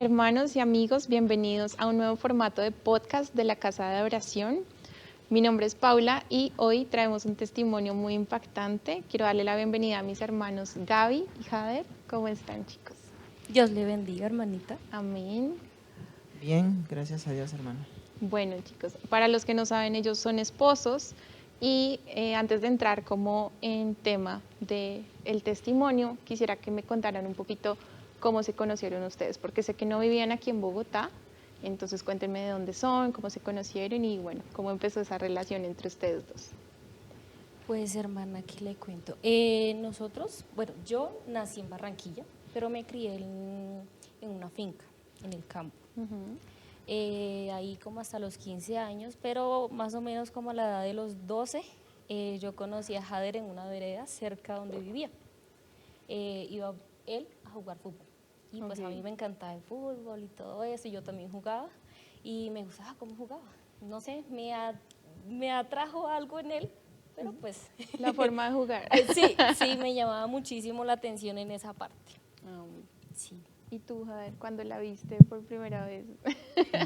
Hermanos y amigos, bienvenidos a un nuevo formato de podcast de la Casa de Oración. Mi nombre es Paula y hoy traemos un testimonio muy impactante. Quiero darle la bienvenida a mis hermanos Gaby y Jader. ¿Cómo están, chicos? Dios le bendiga, hermanita. Amén. Bien, gracias a Dios, hermano. Bueno, chicos, para los que no saben, ellos son esposos y antes de entrar como en tema del testimonio, quisiera que me contaran un poquito cómo se conocieron ustedes, porque sé que no vivían aquí en Bogotá, entonces cuéntenme de dónde son, cómo se conocieron y bueno, cómo empezó esa relación entre ustedes dos. Pues hermana, aquí le cuento. Nosotros, bueno, yo nací en Barranquilla, pero me crié en una finca, en el campo. Ahí como hasta los 15 años, pero más o menos como a la edad de los 12, yo conocí a Jader en una vereda cerca donde vivía. Iba él a jugar fútbol. Y pues a mí me encantaba el fútbol y todo eso, y yo también jugaba. Y me gustaba cómo jugaba. No sé, me atrajo algo en él, pero pues... La forma de jugar. sí, me llamaba muchísimo la atención en esa parte. Sí. ¿Y tú, Jader, cuándo la viste por primera vez?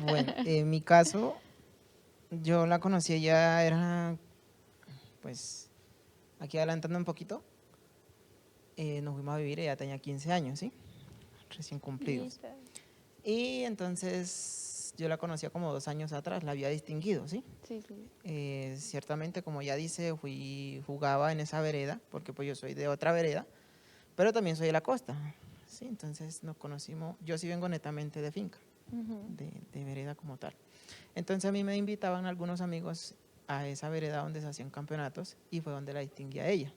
Bueno, en mi caso, yo la conocí, ella era, pues, aquí adelantando un poquito, nos fuimos a vivir, ella tenía 15 años, ¿sí? Recién cumplidos. Y entonces yo la conocía como 2 años atrás, la había distinguido, ¿sí? Sí, sí. Ciertamente, como ya dice, jugaba en esa vereda, porque pues yo soy de otra vereda, pero también soy de la costa, ¿sí? Entonces nos conocimos, yo sí vengo netamente de finca, de vereda como tal. Entonces a mí me invitaban algunos amigos a esa vereda donde se hacían campeonatos y fue donde la distinguí a ella.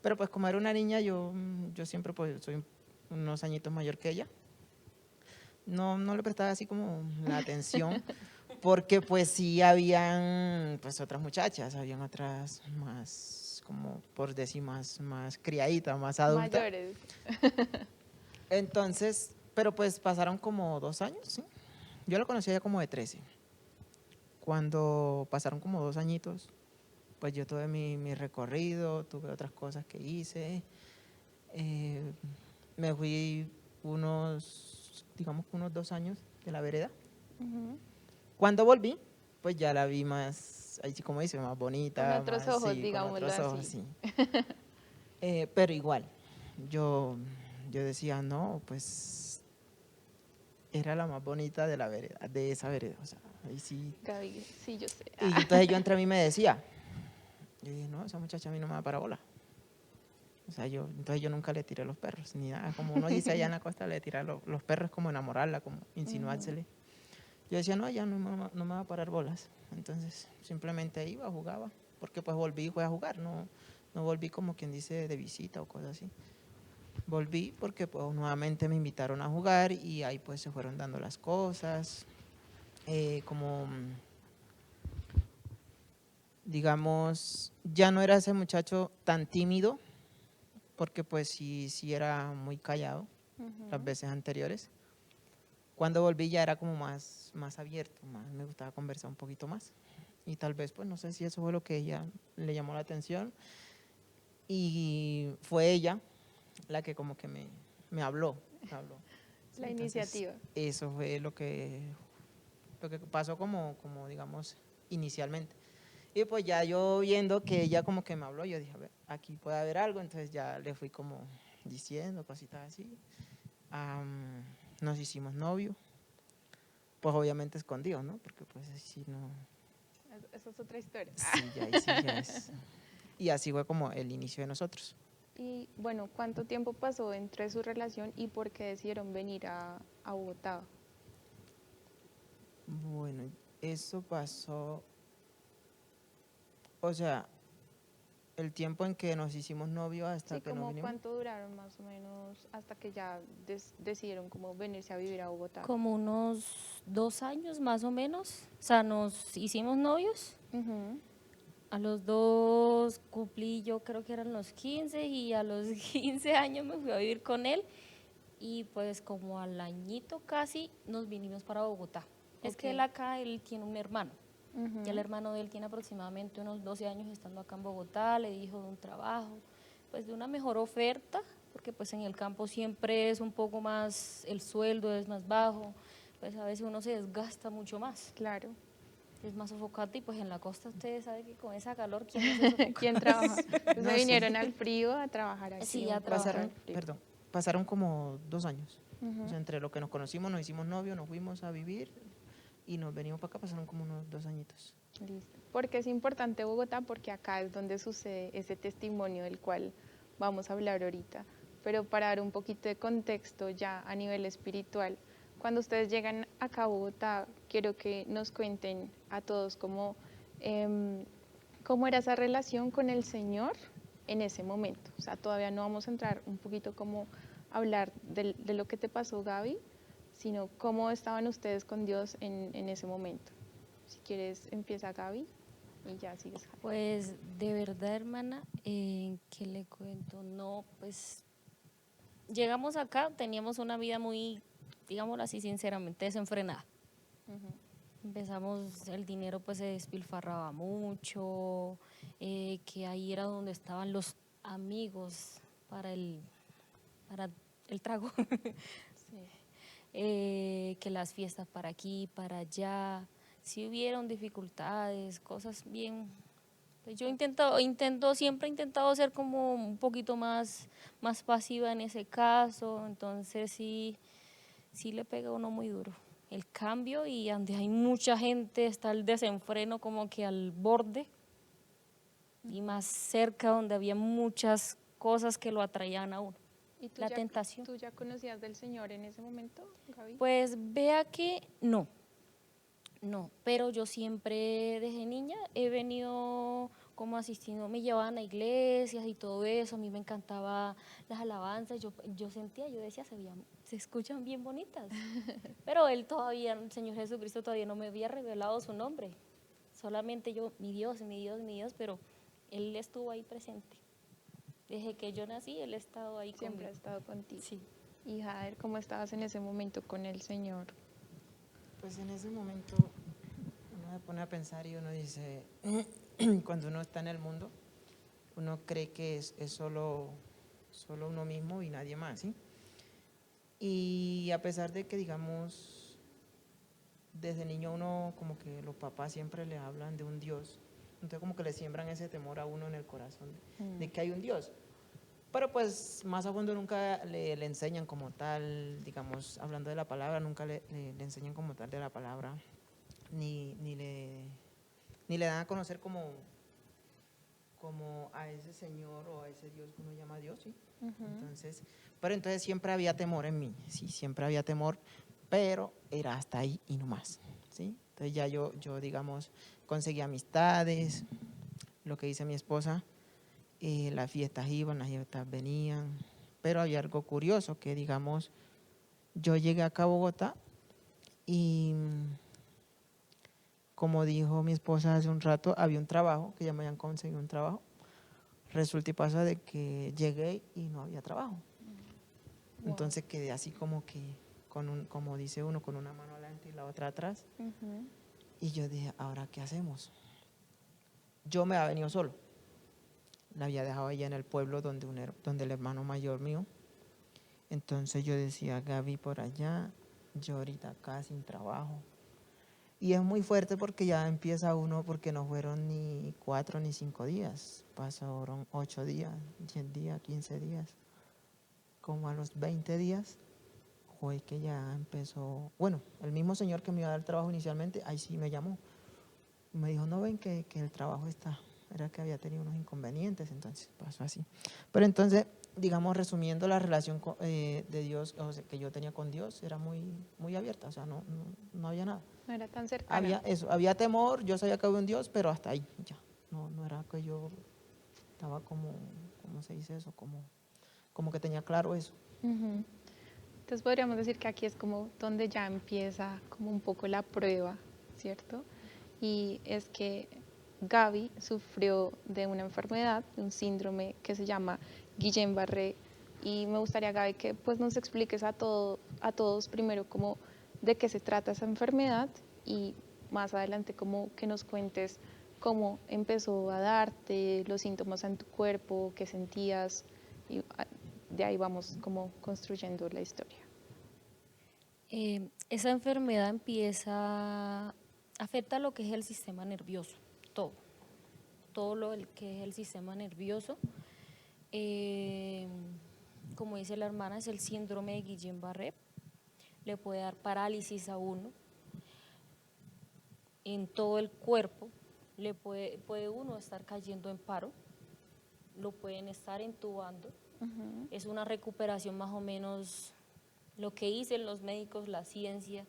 Pero pues como era una niña, yo siempre pues soy unos añitos mayor que ella. No le prestaba así como la atención porque pues sí habían pues otras muchachas, habían otras más, como por decir, más criaditas, más adultas. Mayores. Entonces, pero pues pasaron como 2 años, ¿sí? Yo la conocí a ella como de 13. Cuando pasaron como 2 añitos, pues yo tuve mi recorrido, tuve otras cosas que hice. Me fui digamos que unos 2 años de la vereda. Cuando volví, pues ya la vi más, ahí sí como dice, más Con bonita, otros más, ojos, sí, con digámoslo otros ojos, así. sí. Pero igual, yo decía, no, pues era la más bonita de la vereda, de esa vereda, o sea, ahí sí. Gaby, sí, yo sé. Y entonces yo entre mí me decía, yo dije, no, esa muchacha a mí no me da para bola. O sea, entonces yo nunca le tiré los perros, ni nada. Como uno dice allá en la costa, le tira los perros como enamorarla, como insinuársele. Yo decía, no, ella no me va a parar bolas. Entonces simplemente iba, jugaba, porque pues volví y fue a jugar, no volví como quien dice de visita o cosas así. Volví porque pues nuevamente me invitaron a jugar y ahí pues se fueron dando las cosas. Como digamos, ya no era ese muchacho tan tímido, porque pues sí era muy callado las veces anteriores. Cuando volví ya era como más abierto, me gustaba conversar un poquito más. Y tal vez, pues no sé si eso fue lo que ella le llamó la atención. Y fue ella la que como que me habló. Sí, La entonces, iniciativa. eso fue lo que pasó como digamos, inicialmente. Y pues ya yo viendo que ella como que me habló, yo dije, a ver, aquí puede haber algo, entonces ya le fui como diciendo cositas así. Nos hicimos novios, pues obviamente escondidos, ¿no? Porque pues si no... Esa es otra historia. Sí, ya es. Y así fue como el inicio de nosotros. Y bueno, ¿cuánto tiempo pasó entre su relación y por qué decidieron venir a Bogotá? Bueno, eso pasó, o sea, el tiempo en que nos hicimos novios hasta Sí, que nos como vinimos. cuánto duraron más o menos hasta que ya decidieron como venirse a vivir a Bogotá. Como unos 2 años más o menos. O sea, nos hicimos novios. A los 2 cumplí, yo creo que eran los 15 y a los 15 años me fui a vivir con él y pues como al añito casi nos vinimos para Bogotá. Es que él acá, él tiene un hermano. Ya el hermano de él tiene aproximadamente unos 12 años estando acá en Bogotá, le dijo de un trabajo, pues de una mejor oferta porque pues en el campo siempre es un poco más, el sueldo es más bajo, pues a veces uno se desgasta mucho más, Claro. es más sofocante y pues en la costa ustedes saben que con esa calor, ¿quién no se sofoca? ¿Quién trabaja? Entonces No, se sí. vinieron al frío a trabajar aquí Sí, un a poco al trabajar. frío. Pasaron como 2 años. O Ujú. sea, entre lo que nos conocimos, nos hicimos novios, nos fuimos a vivir y nos venimos para acá, pasaron como unos 2 añitos. Listo. Porque es importante Bogotá, porque acá es donde sucede ese testimonio del cual vamos a hablar ahorita. Pero para dar un poquito de contexto ya a nivel espiritual, cuando ustedes llegan acá a Bogotá, quiero que nos cuenten a todos em, cómo era esa relación con el Señor en ese momento. O sea, todavía no vamos a entrar un poquito como a hablar de lo que te pasó, Gaby, sino cómo estaban ustedes con Dios en ese momento. Si quieres, empieza Gaby y ya sigues. Javi. Pues de verdad, hermana, ¿qué le cuento? No, pues llegamos acá, teníamos una vida muy, digámoslo así, sinceramente desenfrenada. Ujú. Empezamos, el dinero pues se despilfarraba mucho, que ahí era donde estaban los amigos para el trago, Sí. que las fiestas para aquí, para allá, si hubieron dificultades, cosas bien. Pues yo siempre he intentado ser como un poquito más pasiva en ese caso, entonces sí le pega a uno muy duro el cambio y donde hay mucha gente está el desenfreno como que al borde y más cerca donde había muchas cosas que lo atraían a uno. ¿Y La tentación. tú ya conocías del Señor en ese momento, Gaby? Pues vea que no, pero yo siempre desde niña he venido como asistiendo, me llevaban a iglesias y todo eso, a mí me encantaba las alabanzas, yo sentía, yo decía, se escuchan bien bonitas, pero él todavía, el Señor Jesucristo todavía no me había revelado su nombre, solamente yo, mi Dios, mi Dios, mi Dios, pero Él estuvo ahí presente. Desde que yo nací, Él ha estado ahí Siempre ha conmigo. estado contigo. Sí. Y Jader, ¿cómo estabas en ese momento con el Señor? Pues en ese momento uno se pone a pensar y uno dice, cuando uno está en el mundo, uno cree que es solo uno mismo y nadie más, ¿sí? Y a pesar de que, digamos, desde niño uno como que los papás siempre le hablan de un Dios, entonces como que le siembran ese temor a uno en el corazón de que hay un Dios. Pero pues más a fondo nunca le enseñan como tal, digamos, hablando de la palabra, nunca le enseñan como tal de la palabra, ni le dan a conocer como a ese Señor o a ese Dios que uno llama Dios, ¿sí? Pero entonces siempre había temor en mí, sí, siempre había temor, pero era hasta ahí y no más, ¿sí? Entonces ya yo digamos, conseguí amistades, lo que dice mi esposa, las fiestas iban, las fiestas venían, pero había algo curioso que, digamos, yo llegué acá a Bogotá y, como dijo mi esposa hace un rato, había un trabajo, que ya me habían conseguido un trabajo. Resulta y pasa de que llegué y no había trabajo. Wow. Entonces quedé así como que, como dice uno, con una mano adelante y la otra atrás. Ujú. Y yo dije, ¿ahora qué hacemos? Yo me había venido solo. La había dejado allá en el pueblo donde el hermano mayor mío. Entonces yo decía, Gaby por allá, yo ahorita acá sin trabajo. Y es muy fuerte porque ya empieza uno, porque no fueron ni 4 ni 5 días, pasaron 8 días, 10 días, 15 días. Como a los 20 días fue que ya empezó, bueno, el mismo señor que me iba a dar el trabajo inicialmente, ahí sí me llamó. Me dijo, no ven que el trabajo era que había tenido unos inconvenientes, entonces pasó así. Pero entonces, digamos, resumiendo, la relación de Dios, o sea, que yo tenía con Dios era muy, muy abierta, o sea, no había nada. No era tan cercana. Había temor, yo sabía que había un Dios, pero hasta ahí, ya. No era que yo estaba ¿cómo se dice eso? Como que tenía claro eso. Ujú. Entonces podríamos decir que aquí es como donde ya empieza como un poco la prueba, ¿cierto? Y es que Gaby sufrió de una enfermedad, de un síndrome que se llama Guillain-Barré, y me gustaría, Gaby, que pues nos expliques a todos primero cómo de qué se trata esa enfermedad y más adelante como que nos cuentes cómo empezó a darte los síntomas en tu cuerpo, qué sentías y de ahí vamos como construyendo la historia. Esa enfermedad afecta lo que es el sistema nervioso, todo lo que es el sistema nervioso. Como dice la hermana, es el síndrome de Guillain-Barré, le puede dar parálisis a uno en todo el cuerpo, puede uno estar cayendo en paro, lo pueden estar entubando. Es una recuperación más o menos, lo que dicen los médicos, la ciencia,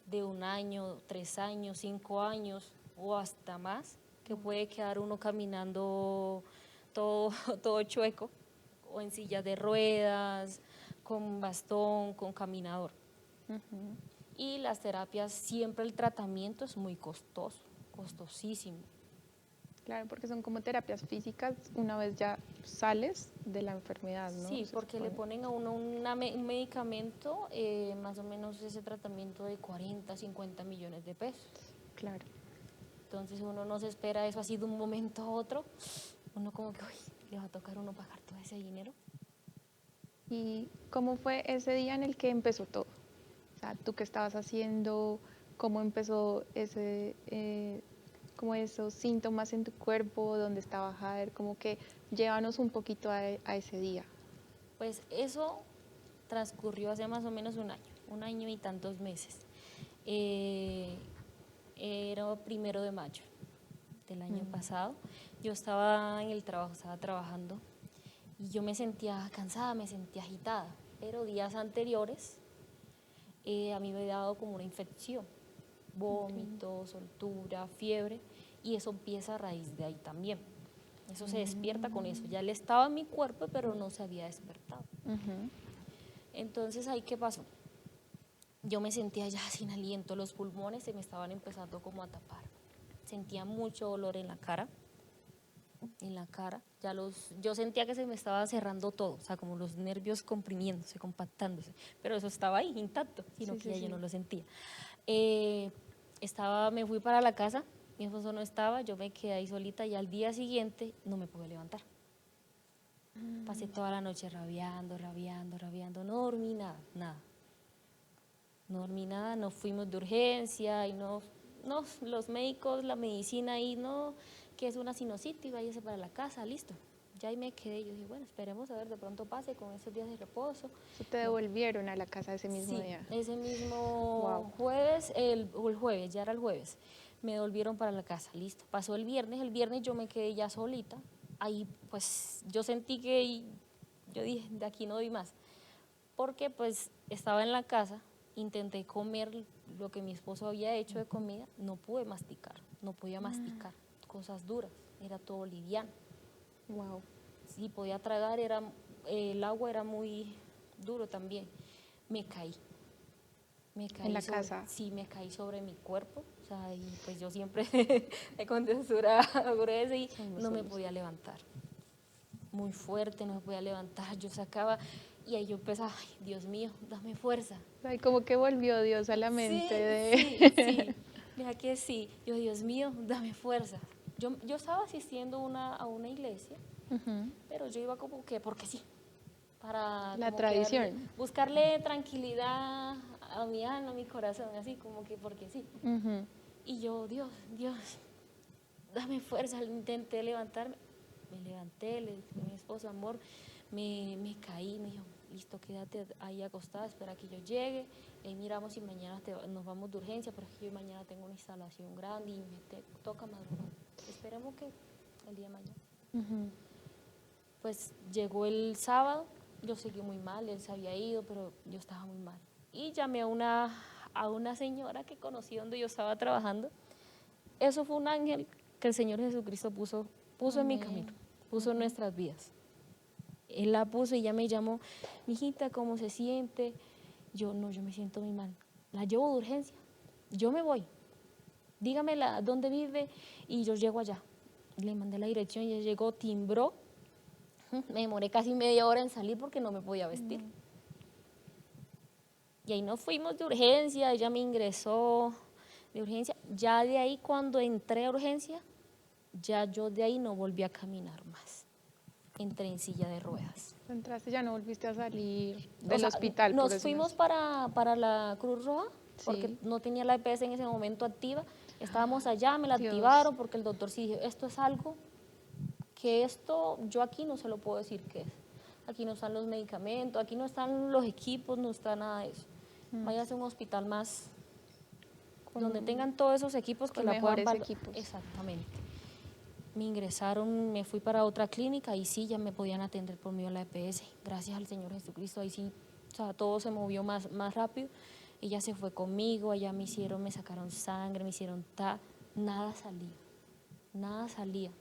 de 1 año, 3 años, 5 años o hasta más, que puede quedar uno caminando todo chueco, o en silla de ruedas, con bastón, con caminador. Y las terapias, siempre el tratamiento es muy costosísimo. Claro, porque son como terapias físicas una vez ya sales de la enfermedad, ¿no? Sí, porque le ponen a uno un medicamento, más o menos ese tratamiento de 40, 50 millones de pesos. Claro. Entonces uno no se espera eso así de un momento a otro, uno como que, uy, le va a tocar a uno pagar todo ese dinero. ¿Y cómo fue ese día en el que empezó todo? O sea, ¿tú qué estabas haciendo? ¿Cómo empezó como esos síntomas en tu cuerpo? ¿Dónde estaba Jader? Como que llévanos un poquito a ese día. Pues eso transcurrió hace más o menos 1 año y tantos meses. Era 1 de mayo del año pasado. Yo estaba en el trabajo, estaba trabajando y yo me sentía cansada, me sentía agitada, pero días anteriores a mí me había dado como una infección, vómito, soltura, fiebre, y eso empieza a raíz de ahí también. Eso se despierta con eso. Ya él estaba en mi cuerpo, pero no se había despertado. Entonces, ¿ahí qué pasó? Yo me sentía ya sin aliento, los pulmones se me estaban empezando como a tapar. Sentía mucho dolor en la cara. Yo sentía que se me estaba cerrando todo, o sea, como los nervios comprimiéndose, compactándose, pero eso estaba ahí intacto, sino que ya yo no lo sentía. Me fui para la casa, mi esposo no estaba, yo me quedé ahí solita y al día siguiente no me pude levantar. Pasé toda la noche rabiando, no dormí nada. No dormí nada, nos fuimos de urgencia y los médicos, la medicina y que es una sinusitis, váyase para la casa, listo. Ya ahí me quedé, yo dije, bueno, esperemos a ver, de pronto pase con esos días de reposo. ¿Te devolvieron a la casa ese mismo día? Ese mismo jueves, el jueves, ya era el jueves, me devolvieron para la casa, listo. Pasó el viernes yo me quedé ya solita, ahí pues yo sentí yo dije, de aquí no doy más, porque pues estaba en la casa, intenté comer lo que mi esposo había hecho de comida, no pude masticar, no podía masticar cosas duras, era todo liviano. Wow. Sí, podía tragar, el agua era muy duro también. Me caí. ¿En la casa? Sí, me caí sobre mi cuerpo, o sea, y pues yo siempre de contextura gruesa y no me podía levantar. Muy fuerte, no me podía levantar, yo sacaba y ahí yo empezaba, ay, Dios mío, dame fuerza. Ay, como que volvió Dios a la mente Sí, mira que sí, Dios mío, dame fuerza. Yo estaba asistiendo a una iglesia, pero yo iba como que porque sí, para la tradición. buscarle tranquilidad a mi alma, a mi corazón, así como que porque sí. Y yo, Dios, dame fuerza, intenté levantarme, me levanté, le dije a mi esposo, amor, me caí, me dijo, listo, quédate ahí acostada, espera que yo llegue, miramos si mañana nos vamos de urgencia, pero es que yo mañana tengo una instalación grande y me toca madrugar. Esperemos que el día de mañana. Pues llegó el sábado, yo seguí muy mal, él se había ido, pero yo estaba muy mal. Y llamé a una señora que conocí donde yo estaba trabajando. Eso fue un ángel que el Señor Jesucristo puso en mi camino, puso en nuestras vidas. Él la puso y ella me llamó, mijita, ¿cómo se siente? Yo me siento muy mal. La llevo de urgencia, yo me voy. Dígame dónde vive y yo llego allá. Le mandé la dirección, ella llegó, timbró. Me demoré casi media hora en salir porque no me podía vestir. Y ahí nos fuimos de urgencia, ella me ingresó de urgencia. Ya de ahí cuando entré a urgencia, ya yo de ahí no volví a caminar más. Entré en silla de ruedas. Entraste, ya no volviste a salir O del sea, hospital. por nos decirlo fuimos así. para la Cruz Roja porque Sí. no tenía la EPS en ese momento activa. Estábamos allá, me la Dios. activaron porque el doctor sí dijo, esto es algo que esto, yo aquí no se lo puedo decir qué es. Aquí no están los medicamentos, aquí no están los equipos, no está nada de eso. Váyase a un hospital más donde Con- tengan todos esos equipos que con la puedan mejores equipos. Exactamente. Me ingresaron, me fui para otra clínica y sí, ya me podían atender por medio de la EPS. Gracias al Señor Jesucristo, ahí sí, o sea, todo se movió más rápido. Ella se fue conmigo, allá me sacaron sangre, me hicieron nada salía, nada salía.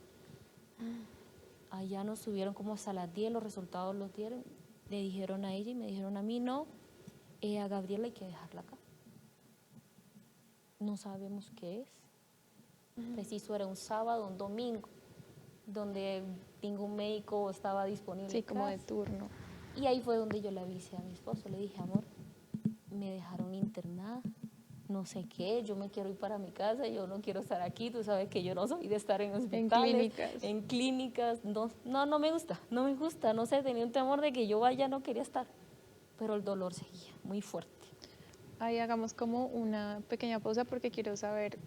Allá nos subieron como hasta las 10, los resultados los dieron, le dijeron a ella y me dijeron a mí, no, a Gabriela hay que dejarla acá. No sabemos qué es. Preciso era un sábado, un domingo, donde ningún médico estaba disponible. Sí, como de casi. turno. Y ahí fue donde yo le avisé a mi esposo, le dije, amor, me dejaron internada, no sé qué, yo me quiero ir para mi casa, yo no quiero estar aquí, tú sabes que yo no soy de estar en hospitales, en clínicas, no me gusta, no sé, tenía un temor de que yo vaya, no quería estar, pero el dolor seguía muy fuerte. Ahí hagamos como una pequeña pausa porque quiero saber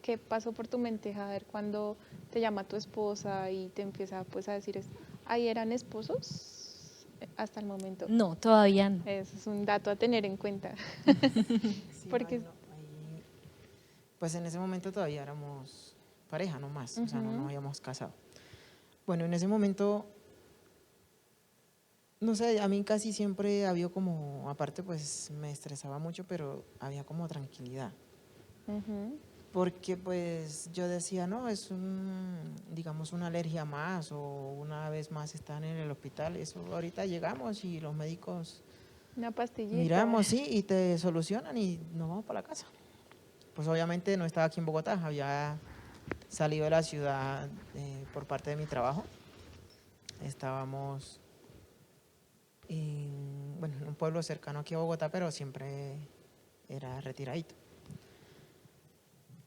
qué pasó por tu mente, Jader, cuando te llama tu esposa y te empieza pues a decir esto. ¿Ahí eran esposos hasta el momento? No, todavía no. Eso es un dato a tener en cuenta. Sí, no, Porque pues en ese momento todavía éramos pareja, no más, o sea, no nos ujú, habíamos casado. Bueno, en ese momento, no sé, a mí casi siempre había como, aparte pues me estresaba mucho, pero había como tranquilidad. ujú, Porque pues yo decía, no, es digamos, una alergia más o una vez más están en el hospital. Eso ahorita llegamos y los médicos una pastillita. miramos, sí, y te solucionan y nos vamos para la casa. Pues obviamente no estaba aquí en Bogotá, había salido de la ciudad por parte de mi trabajo. Estábamos bueno, en un pueblo cercano aquí a Bogotá, pero siempre era retiradito.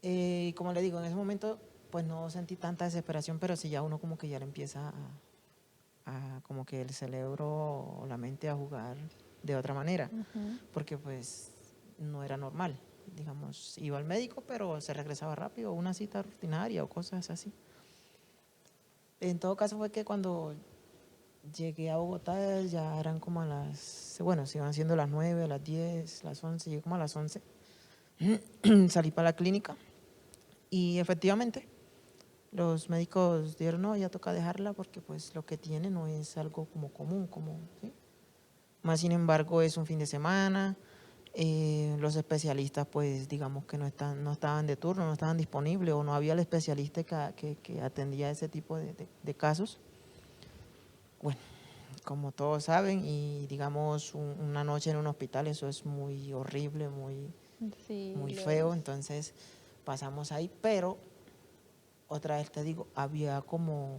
Y como le digo, en ese momento pues no sentí tanta desesperación, pero sí ya uno como que ya le empieza como que el cerebro o la mente a jugar de otra manera, Ujú. porque pues no era normal. Digamos, iba al médico, pero se regresaba rápido, una cita rutinaria o cosas así. En todo caso fue que cuando llegué a Bogotá ya eran como a bueno, se iban siendo las 9, las 10, las 11, llegué como a las 11. Salí para la clínica y efectivamente los médicos dijeron, no, ya toca dejarla porque pues lo que tiene no es algo como común, ¿sí? Más sin embargo es un fin de semana, los especialistas pues digamos que no estaban de turno, no estaban disponibles o no había el especialista que atendía ese tipo de casos. Bueno, como todos saben, y digamos una noche en un hospital, eso es muy horrible, Sí, muy lo feo, es. entonces pasamos ahí, pero otra vez te digo, había como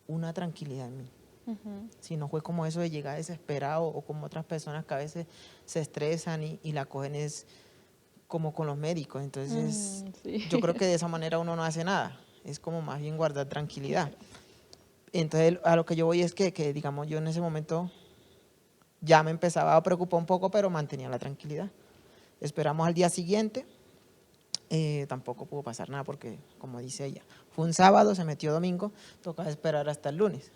una tranquilidad en mí. Ujú. Si no fue como eso de llegar desesperado o como otras personas que a veces se estresan y la cogen es como con los médicos. Entonces, Sí, yo creo que de esa manera uno no hace nada. Es como más bien guardar tranquilidad. claro. Entonces, a lo que yo voy es que digamos, yo en ese momento ya me empezaba a preocupar un poco, pero mantenía la tranquilidad. Esperamos al día siguiente. Tampoco pudo pasar nada porque, como dice ella, fue un sábado, se metió domingo, toca esperar hasta el lunes.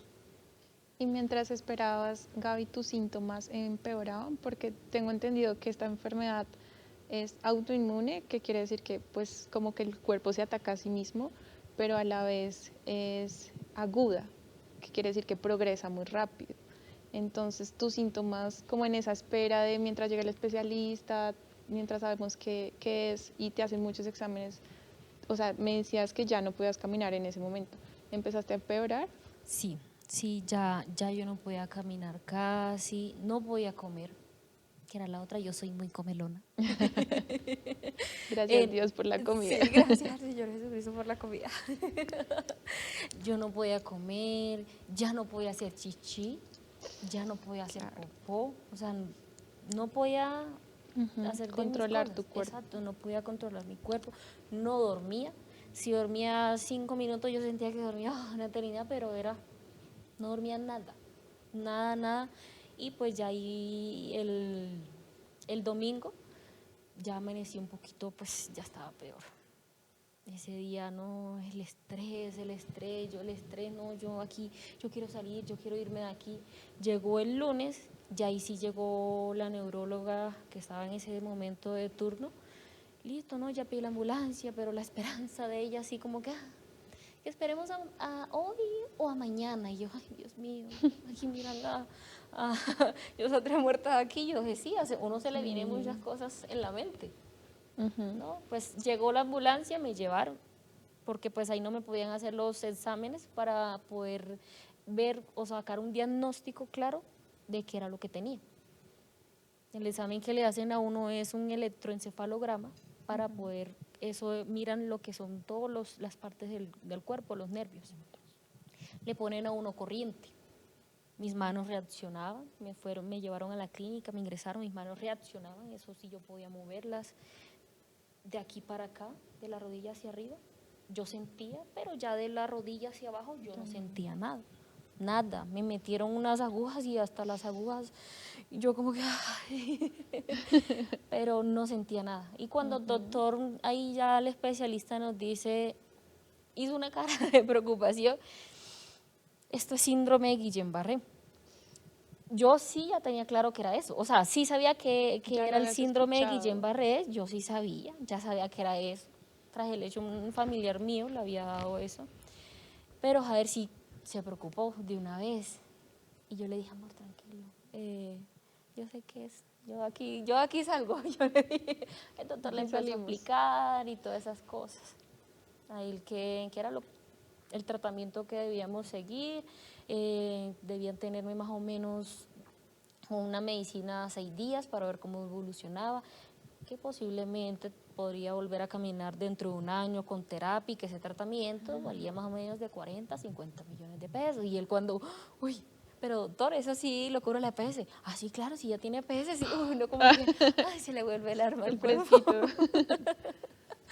Y mientras esperabas, Gaby, tus síntomas empeoraban, porque tengo entendido que esta enfermedad es autoinmune, que quiere decir que pues como que el cuerpo se ataca a sí mismo, pero a la vez es aguda, que quiere decir que progresa muy rápido. Entonces tus síntomas, como en esa espera de mientras llega el especialista, mientras sabemos qué es y te hacen muchos exámenes, o sea, me decías que ya no podías caminar en ese momento. ¿Empezaste a empeorar? Sí, sí, ya yo no podía caminar casi, no podía comer, que era la otra, yo soy muy comelona. Gracias Dios por la comida. Sí, gracias al Señor Jesucristo por la comida. Yo no podía comer, ya no podía hacer chichi, ya no podía hacer Claro. popó, o sea, no podía Ujú, hacer de mis controlar tu cosas, cuerpo. exacto, no podía controlar mi cuerpo, no dormía. Si dormía 5 minutos yo sentía que dormía una eternidad, pero no dormía nada. nada, nada. Y pues ya ahí el domingo ya amanecí un poquito, pues ya estaba peor. Ese día, no, el estrés, el estrés, no, yo aquí, yo quiero salir, yo quiero irme de aquí. Llegó el lunes, ya ahí sí llegó la neuróloga que estaba en ese momento de turno. Listo, no, ya pedí la ambulancia, pero la esperanza de ella así como que esperemos a hoy o a mañana. Y yo, ay, Dios mío, aquí miran a yo soy tres muertas aquí. Yo decía, sí, a uno se le vienen muchas cosas en la mente. ¿No? Pues llegó la ambulancia, me llevaron, porque pues ahí no me podían hacer los exámenes para poder ver o sacar un diagnóstico claro de qué era lo que tenía. El examen que le hacen a uno es un electroencefalograma para poder, eso miran lo que son todas las partes del cuerpo, los nervios. Le ponen a uno corriente. Mis manos reaccionaban, me llevaron a la clínica, me ingresaron, mis manos reaccionaban, eso sí yo podía moverlas. De aquí para acá, de la rodilla hacia arriba, yo sentía, pero ya de la rodilla hacia abajo yo no sentía nada, nada. Me metieron unas agujas y hasta las agujas, yo como que, pero no sentía nada. Y cuando el doctor, ahí ya el especialista nos dice, hizo una cara de preocupación, esto es síndrome de Guillain-Barré. Yo sí ya tenía claro que era eso, o sea, sí sabía que era el síndrome de Guillain-Barré, yo sí sabía, ya sabía que era eso. Tras el hecho, un familiar mío le había dado eso, pero a ver si se preocupó de una vez. Y yo le dije, amor, tranquilo, yo sé qué es, yo aquí salgo. Yo le dije, el doctor le empezó a explicar y todas esas cosas. Ahí que era el tratamiento que debíamos seguir, debían tenerme más o menos una medicina 6 días para ver cómo evolucionaba, que posiblemente podría volver a caminar dentro de un año con terapia y que ese tratamiento valía más o menos de 40 a 50 millones de pesos. Y él cuando, uy, pero doctor, eso sí lo cubre la EPS. Ah, sí, claro, si ya tiene EPS, sí, uno como que, ay, se le vuelve el arma al cuerpo.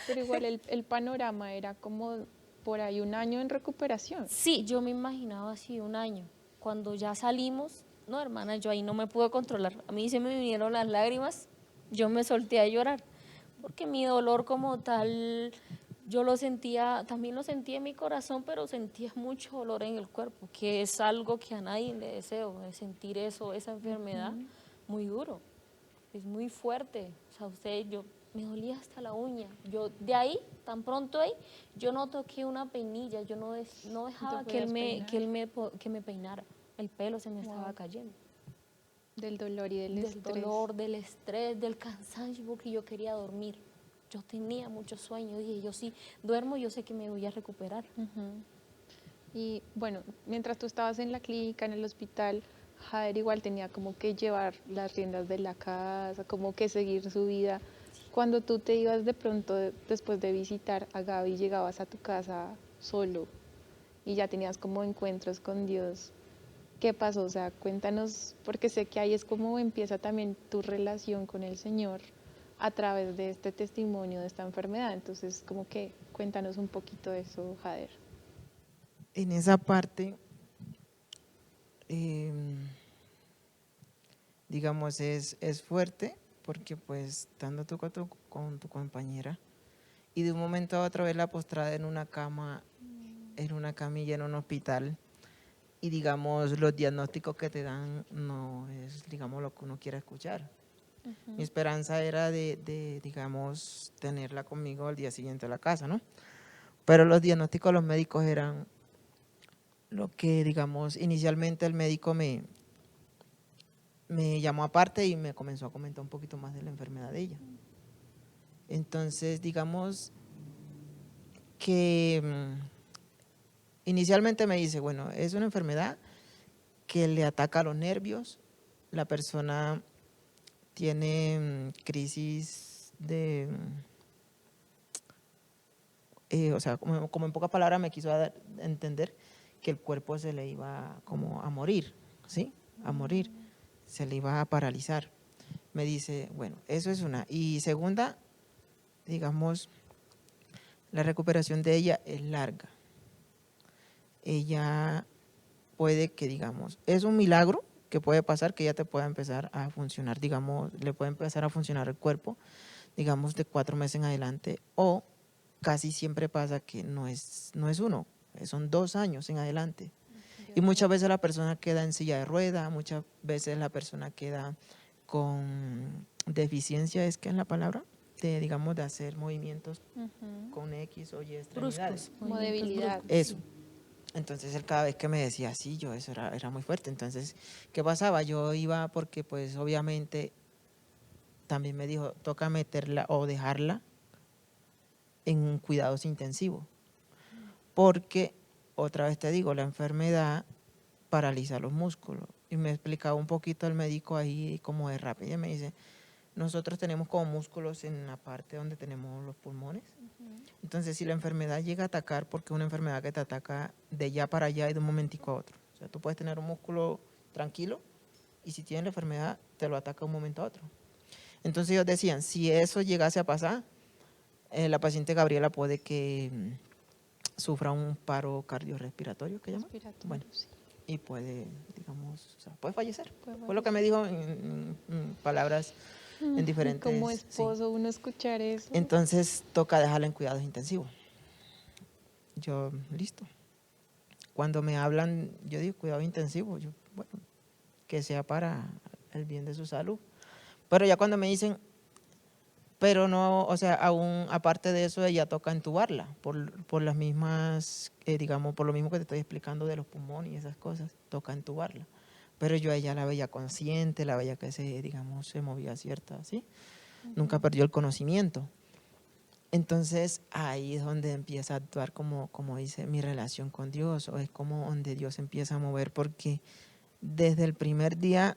Pero igual el panorama era como por ahí un año en recuperación. Sí, yo me imaginaba así un año. Cuando ya salimos, no, hermana, yo ahí no me pude controlar. A mí se me vinieron las lágrimas, yo me solté a llorar, porque mi dolor como tal, yo lo sentía, también lo sentía en mi corazón, pero sentía mucho dolor en el cuerpo, que es algo que a nadie le deseo, es sentir eso, esa enfermedad, muy duro, es muy fuerte. O sea, yo me dolía hasta la uña. Yo de ahí, tan pronto ahí, yo no toqué una peinilla, yo no dejaba que me peinara. El pelo se me estaba cayendo. Del dolor y del estrés. Del dolor, del estrés, del cansancio, porque yo quería dormir. Yo tenía mucho sueño, dije, yo sí duermo, yo sé que me voy a recuperar. Y bueno, mientras tú estabas en la clínica, en el hospital, Jader igual tenía como que llevar las riendas de la casa, como que seguir su vida. Cuando tú te ibas de pronto, después de visitar a Gaby, llegabas a tu casa solo y ya tenías como encuentros con Dios. ¿Qué pasó? O sea, cuéntanos, porque sé que ahí es como empieza también tu relación con el Señor a través de este testimonio de esta enfermedad. Entonces, como que cuéntanos un poquito de eso, Jader. En esa parte, digamos, es fuerte porque pues estando tú con tu compañera y de un momento a otro verla postrada en una cama, en una camilla, en un hospital, y digamos los diagnósticos que te dan no es, digamos, lo que uno quiere escuchar. Mi esperanza era de, digamos, tenerla conmigo al día siguiente a la casa, ¿no? Pero los diagnósticos de los médicos eran lo que, digamos, inicialmente el médico me llamó aparte y me comenzó a comentar un poquito más de la enfermedad de ella. Entonces, digamos que inicialmente me dice, bueno, es una enfermedad que le ataca a los nervios, la persona tiene crisis de, o sea, como en pocas palabras me quiso dar a entender que el cuerpo se le iba como a morir, ¿sí? A morir, se le iba a paralizar. Me dice, bueno, eso es una. Y segunda, digamos, la recuperación de ella es larga. Ella puede que, digamos, es un milagro que puede pasar que ya te pueda empezar a funcionar, digamos, le puede empezar a funcionar el cuerpo, digamos, de 4 meses en adelante, o casi siempre pasa que no es uno, son 2 años en adelante. Y muchas veces la persona queda en silla de rueda, muchas veces la persona queda con deficiencia, es que es la palabra, de, digamos, de hacer movimientos con X o Y extremidades. Bruscos. Como movimientos debilidad. bruscos, Eso. sí. Entonces él cada vez que me decía así, yo eso era muy fuerte. Entonces, ¿qué pasaba? Yo iba porque pues obviamente también me dijo, toca meterla o dejarla en un cuidados intensivo. Porque, otra vez te digo, la enfermedad paraliza los músculos. Y me explicaba un poquito el médico ahí como de rápido. Y me dice, nosotros tenemos como músculos en la parte donde tenemos los pulmones. Entonces, si la enfermedad llega a atacar, porque es una enfermedad que te ataca de ya para allá y de un momentico a otro. O sea, tú puedes tener un músculo tranquilo y si tienes la enfermedad, te lo ataca de un momento a otro. Entonces ellos decían, si eso llegase a pasar, la paciente Gabriela puede que sufra un paro cardiorrespiratorio, ¿qué llama? Respiratorio, Bueno, sí. y puede, digamos, o sea, puede fallecer. Puede Fue lo que me dijo en palabras en diferentes. Como Sí. esposo uno escuchar eso. Entonces toca dejarla en cuidados intensivos. Yo, listo. Cuando me hablan, yo digo cuidados intensivos, yo, bueno, que sea para el bien de su salud. Pero ya cuando me dicen, pero no, o sea, aún aparte de eso, ella toca entubarla por las mismas, digamos, por lo mismo que te estoy explicando de los pulmones y esas cosas, toca entubarla. Pero yo a ella la veía consciente, la veía que se, digamos, se movía cierta, ¿sí? Nunca perdió el conocimiento. Entonces ahí es donde empieza a actuar como dice mi relación con Dios, o es como donde Dios empieza a mover, porque desde el primer día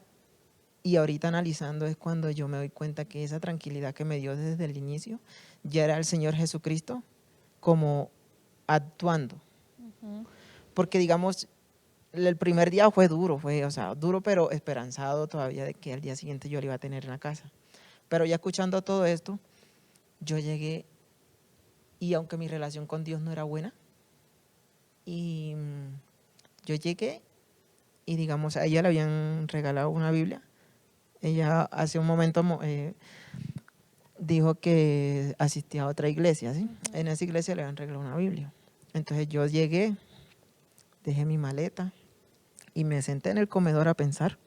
y ahorita analizando es cuando yo me doy cuenta que esa tranquilidad que me dio desde el inicio ya era el Señor Jesucristo como actuando. Porque digamos, el primer día fue duro, o sea, duro pero esperanzado todavía de que al día siguiente yo lo iba a tener en la casa. Pero ya escuchando todo esto, yo llegué y aunque mi relación con Dios no era buena, y yo llegué y digamos, a ella le habían regalado una Biblia. Ella hace un momento dijo que asistía a otra iglesia, ¿sí? En esa iglesia le habían regalado una Biblia. Entonces yo llegué, dejé mi maleta y me senté en el comedor a pensar.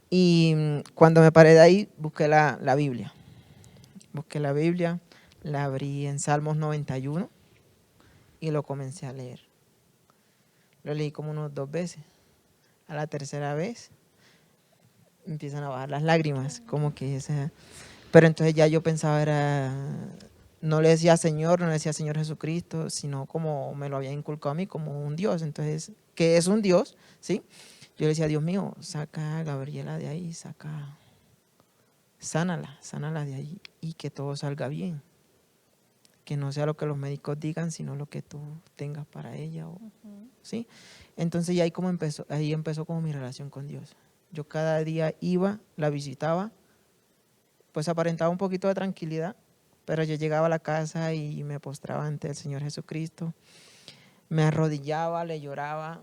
Y cuando me paré de ahí, busqué la Biblia. Busqué la Biblia, la abrí en Salmos 91 y lo comencé a leer. Lo leí como unos 2 veces. A la tercera vez empiezan a bajar las lágrimas, como que esa. Pero entonces ya yo pensaba no le decía Señor, no le decía Señor Jesucristo, sino como me lo había inculcado a mí, como un Dios. Entonces, ¿qué es un Dios? ¿Sí? Yo le decía, Dios mío, saca a Gabriela de ahí, sánala de ahí y que todo salga bien. Que no sea lo que los médicos digan, sino lo que tú tengas para ella. ¿Sí? Entonces ya ahí empezó como mi relación con Dios. Yo cada día iba, la visitaba, pues aparentaba un poquito de tranquilidad, pero yo llegaba a la casa y me postraba ante el Señor Jesucristo, me arrodillaba, le lloraba,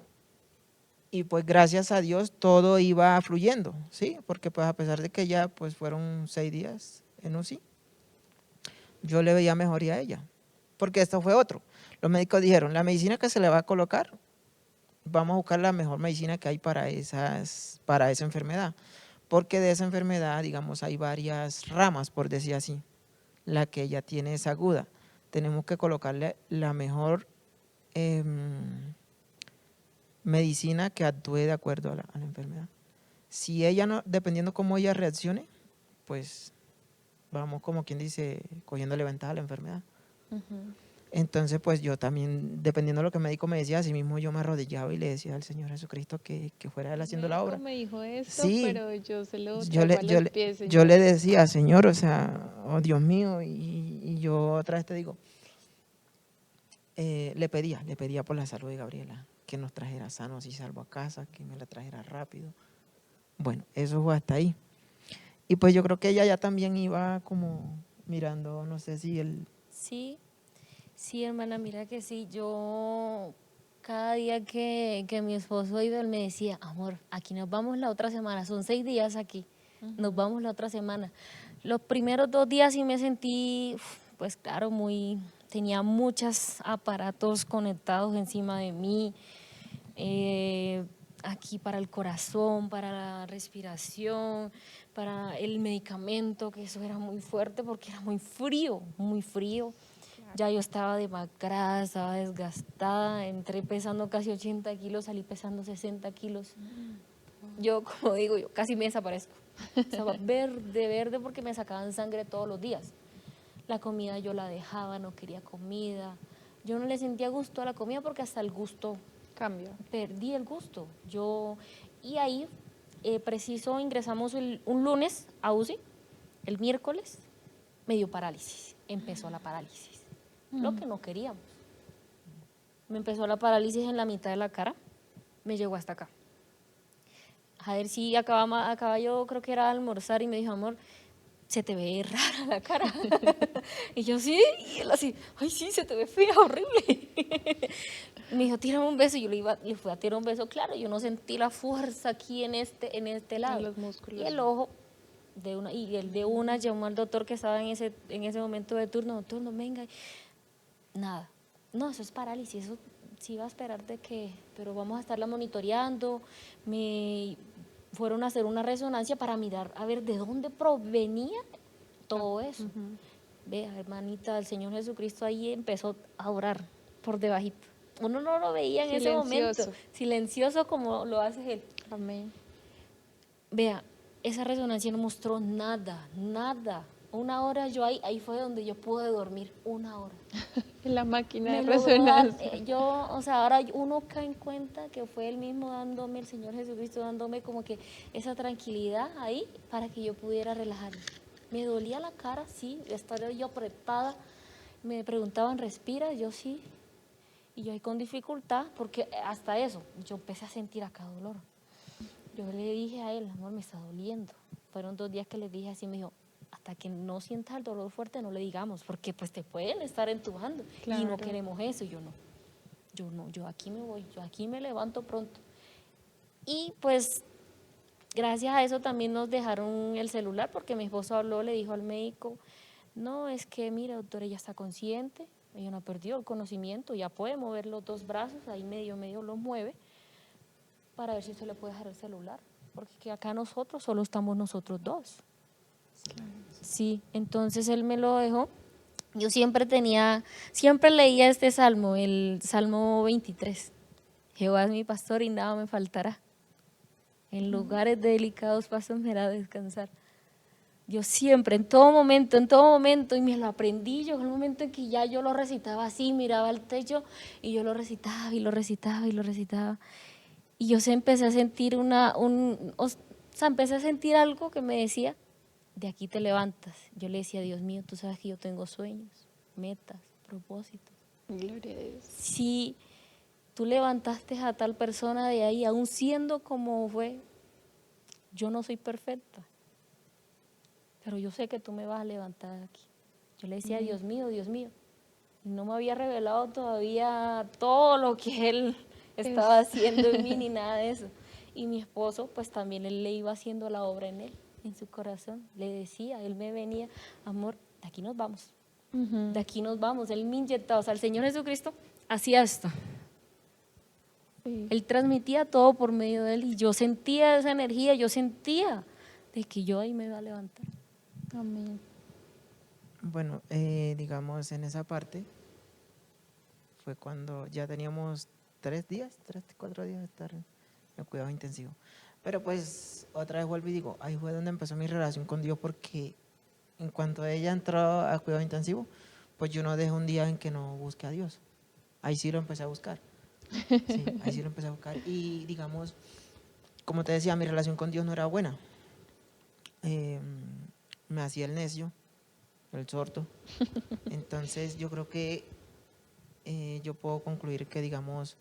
y pues gracias a Dios todo iba fluyendo, ¿sí? Porque pues a pesar de que ya pues fueron 6 días en UCI, yo le veía mejoría a ella, porque esto fue otro. Los médicos dijeron, la medicina que se le va a colocar, vamos a buscar la mejor medicina que hay para esa enfermedad, porque de esa enfermedad, digamos, hay varias ramas, por decir así. La que ella tiene es aguda. Tenemos que colocarle la mejor medicina que actúe de acuerdo a la enfermedad. Si ella no, dependiendo cómo ella reaccione, pues vamos, como quien dice, cogiéndole ventaja a la enfermedad. Entonces, pues yo también, dependiendo de lo que el médico me decía, así mismo yo me arrodillaba y le decía al Señor Jesucristo que fuera él haciendo la obra. Me dijo esto, Sí, pero yo se lo yo traigo le, a los pies, yo Señor. le decía, Señor, o sea, oh Dios mío, y yo otra vez te digo, le pedía por la salud de Gabriela, que nos trajera sanos y salvo a casa, que me la trajera rápido. Bueno, eso fue hasta ahí. Y pues yo creo que ella ya también iba como mirando, no sé si él. Sí, sí, hermana, mira que sí, yo cada día que mi esposo iba, él me decía, amor, aquí nos vamos la otra semana, son 6 días aquí, nos vamos la otra semana. Los primeros 2 días sí me sentí, pues claro, tenía muchos aparatos conectados encima de mí, aquí para el corazón, para la respiración, para el medicamento, que eso era muy fuerte porque era muy frío, muy frío. Ya yo estaba demacrada, estaba desgastada, entré pesando casi 80 kilos, salí pesando 60 kilos. Yo, como digo, yo casi me desaparezco. Estaba verde, verde porque me sacaban sangre todos los días. La comida yo la dejaba, no quería comida. Yo no le sentía gusto a la comida porque hasta el gusto Cambio. perdí el gusto. Y ahí, preciso, ingresamos un lunes a UCI, el miércoles me dio parálisis, empezó la parálisis, lo que no queríamos. Me empezó la parálisis en la mitad de la cara, me llegó hasta acá. A ver si acaba yo creo que era de almorzar y me dijo, amor, se te ve rara la cara. Y yo, sí, y él así, ay, sí, se te ve fea, horrible. Me dijo, tírame un beso, y yo le fui a tirar un beso, claro, yo no sentí la fuerza aquí en este lado. En los músculos. Y el ojo, y el de una llamó al doctor que estaba en ese momento de turno, doctor, no venga, nada. No, eso es parálisis, eso sí va a esperar de que, pero vamos a estarla monitoreando. Me fueron a hacer una resonancia para mirar a ver de dónde provenía todo eso. Vea, hermanita, el Señor Jesucristo ahí empezó a orar por debajito. Uno no lo veía en ese momento, silencioso como lo hace él. Amén. Vea, esa resonancia no mostró nada, nada. 1 hora yo ahí fue donde yo pude dormir, 1 hora. En la máquina de Me logró dar, resonancia. o sea, ahora uno cae en cuenta que fue él mismo dándome, el Señor Jesucristo dándome como que esa tranquilidad ahí para que yo pudiera relajarme. Me dolía la cara, sí, estaba yo apretada, me preguntaban, ¿respira? Yo sí, y yo ahí con dificultad, porque hasta eso, yo empecé a sentir acá dolor. Yo le dije a él, amor, me está doliendo. Fueron 2 días que le dije así, me dijo, hasta que no sientas el dolor fuerte no le digamos, porque pues te pueden estar entubando, Claro. y no queremos eso. Y yo no, yo aquí me voy, yo aquí me levanto pronto. Y pues gracias a eso también nos dejaron el celular, porque mi esposo habló, le dijo al médico, no, es que mira, doctora, ella está consciente, ella no ha perdido el conocimiento, ya puede mover los 2 brazos, ahí medio los mueve, para ver si se le puede dejar el celular, porque acá nosotros solo estamos nosotros 2. Sí, entonces él me lo dejó. Yo siempre leía este salmo, el Salmo 23. Jehová es mi pastor y nada me faltará. En lugares delicados pasos me hará descansar. Yo siempre, en todo momento, y me lo aprendí. Yo en el momento en que ya yo lo recitaba así, miraba al techo y yo lo recitaba y lo recitaba y lo recitaba. Y yo empecé a sentir empecé a sentir algo que me decía, de aquí te levantas. Yo le decía, Dios mío, tú sabes que yo tengo sueños, metas, propósitos. Gloria a Dios. Si tú levantaste a tal persona de ahí, aún siendo como fue, yo no soy perfecta, pero yo sé que tú me vas a levantar de aquí. Yo le decía, Dios mío, Dios mío. Y no me había revelado todavía todo lo que él estaba haciendo en mí, ni nada de eso. Y mi esposo, pues también él le iba haciendo la obra en él, en su corazón. Le decía, él me venía, amor, de aquí nos vamos. De aquí nos vamos. Él me inyectaba, o sea, el Señor Jesucristo hacía esto. Sí. Él transmitía todo por medio de él y yo sentía esa energía, yo sentía de que yo ahí me iba a levantar. Amén. Bueno, digamos, en esa parte fue cuando ya teníamos 3 días, 3, 4 días de estar en cuidado intensivo. Pero pues otra vez vuelvo y digo, ahí fue donde empezó mi relación con Dios, porque en cuanto ella entró a cuidado intensivo, pues yo no dejé un día en que no busque a Dios. Ahí sí lo empecé a buscar. Sí, ahí sí lo empecé a buscar. Y digamos, como te decía, mi relación con Dios no era buena. Me hacía el necio, el sordo. Entonces yo creo que yo puedo concluir que, digamos,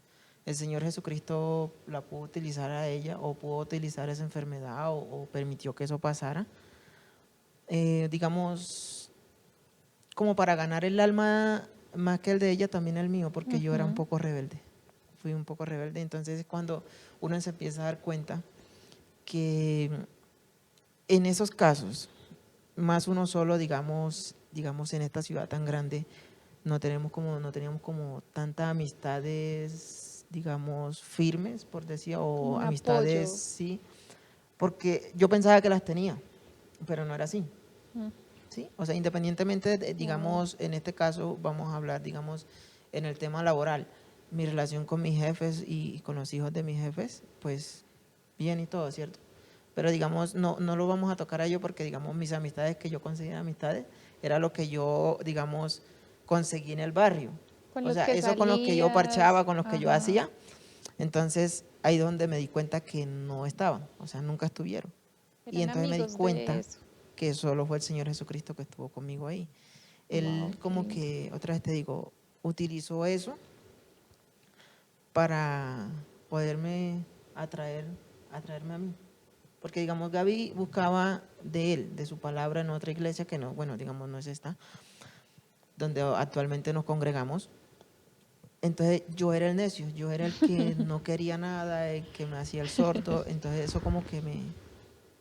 el Señor Jesucristo la pudo utilizar a ella, o pudo utilizar esa enfermedad, o permitió que eso pasara, digamos, como para ganar el alma más que el de ella, también el mío, porque yo era un poco rebelde. fui un poco rebelde. Entonces, cuando uno se empieza a dar cuenta que en esos casos, más uno solo, digamos en esta ciudad tan grande, no teníamos como tantas amistades, digamos, firmes, por decir, Como o un amistades, apoyo. sí, porque yo pensaba que las tenía, pero no era así. Mm. ¿Sí? O sea, independientemente, Wow. digamos, en este caso vamos a hablar, digamos, en el tema laboral, mi relación con mis jefes y con los hijos de mis jefes, pues bien y todo, ¿cierto? Pero digamos, no lo vamos a tocar a ello porque, digamos, mis amistades que yo conseguí amistades, era lo que yo, digamos, conseguí en el barrio. Con O los sea, que eso con los que yo parchaba, salías. con los que yo Ajá. hacía, entonces ahí donde me di cuenta que no estaban, o sea, nunca estuvieron. Y Eran entonces me di amigos de cuenta eso. que solo fue el Señor Jesucristo que estuvo conmigo ahí. Wow, Él qué como lindo. que, otra vez te digo, utilizó eso para poderme atraerme a mí. Porque digamos, Gaby buscaba de él, de su palabra en otra iglesia que no, bueno, digamos, no es esta, donde actualmente nos congregamos. Entonces yo era el necio, yo era el que no quería nada, el que me hacía el sordo, entonces eso como que